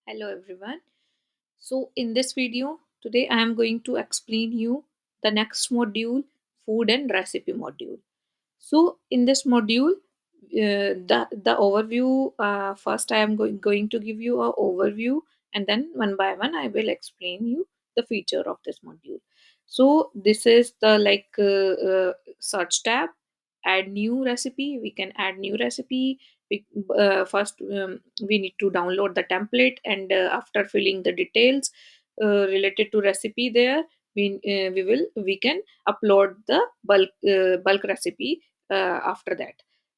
Hello everyone. So in this video today I am going to explain you the next module, food and recipe module. So in this module, the overview, first I am going to give you a overview, and then one by one I will explain you the feature of this module. So this is the search tab, add new recipe. We can add new recipe. First we need to download the template, and after filling the details related to recipe there, we can upload the bulk recipe after that.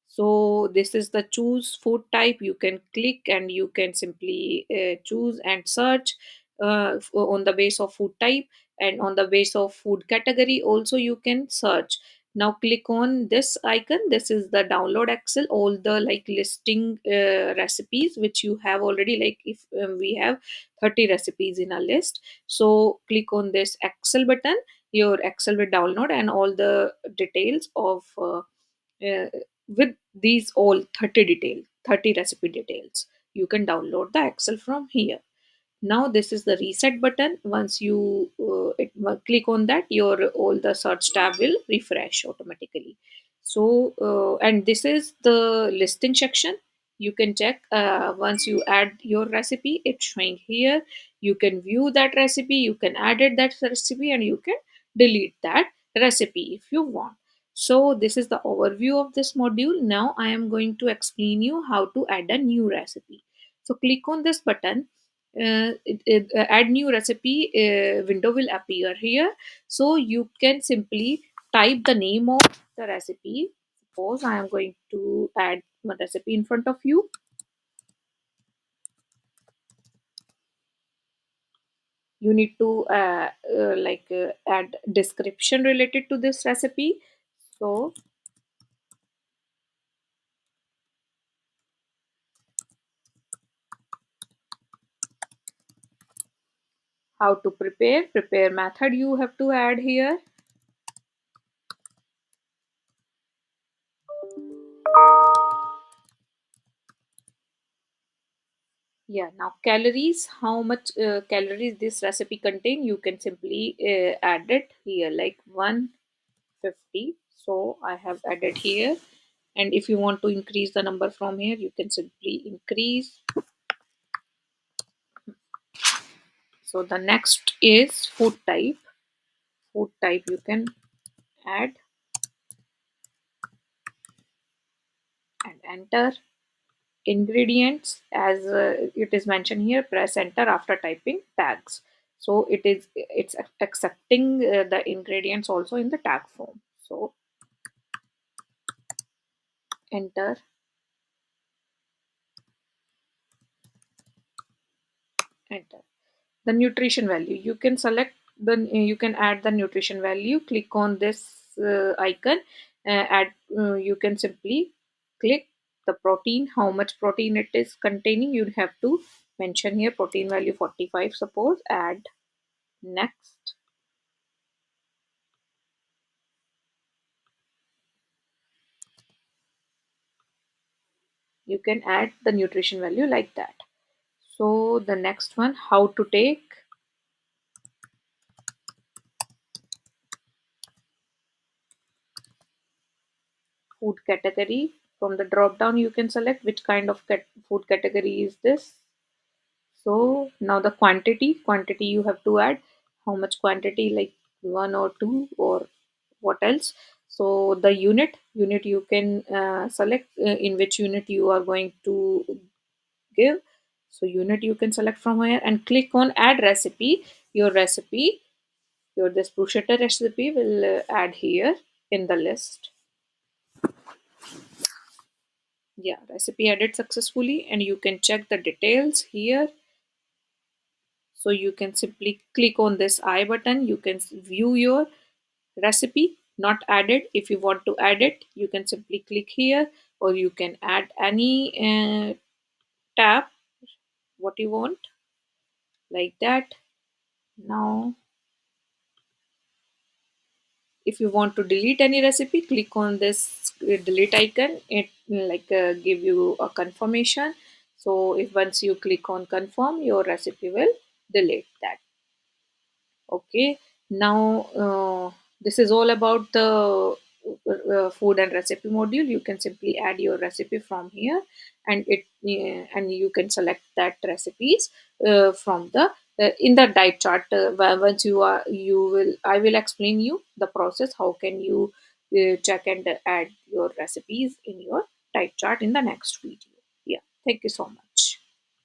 So this is the choose food type. You can click and you can simply choose and search on the base of food type, and on the base of food category also you can search. Now click on this icon. This is the download excel, all the like listing recipes which you have already. Like if we have 30 recipes in a list, so click on this excel button. Your excel will download and all the details of uh, with these all 30 recipe details. You can download the excel from here. Now this is the reset button. Once you click on that, your all the search tab will refresh automatically. So and this is the listing section. You can check once you add your recipe, it's showing here. You can view that recipe, you can edit that recipe, and you can delete that recipe if you want. So this is the overview of this module. Now I am going to explain you how to add a new recipe. So click on this button. Add new recipe window will appear here. So you can simply type the name of the recipe. Suppose I am going to add one recipe in front of you. You need to add description related to this recipe. So how to prepare method you have to add here. Yeah, now calories, how much calories this recipe contain, you can simply add it here, like 150. So I have added here, and if you want to increase the number from here, you can simply increase. So the next is food type. Food type you can add and enter. Ingredients, as it is mentioned here, press enter after typing tags. So it's accepting the ingredients also in the tag form. So enter. Enter the nutrition value. You can select the, you can add the nutrition value. Click on this icon. Add You can simply click the protein, how much protein it is containing. You have to mention here protein value 45, suppose. Add. Next. You can add the nutrition value like that. So the next one, how to take. Food category, from the drop down you can select which kind of food category is this. So now the quantity you have to add, how much quantity, like one or two or what else. So the unit you can select in which unit you are going to give. So unit you can select from here and click on add recipe. Your recipe, your this bruschetta recipe will add here in the list. Yeah, recipe added successfully, and you can check the details here. So you can simply click on this I button. You can view your recipe not added. If you want to add it, you can simply click here, or you can add any tab what you want, like that. Now if you want to delete any recipe, click on this delete icon. It give you a confirmation. So if once you click on confirm, your recipe will delete that. Okay, now this is all about the food and recipe module. You can simply add your recipe from here, and and you can select that recipes from the in the diet chart. Once you will, I will explain you the process. How can you check and add your recipes in your diet chart in the next video? Yeah, thank you so much.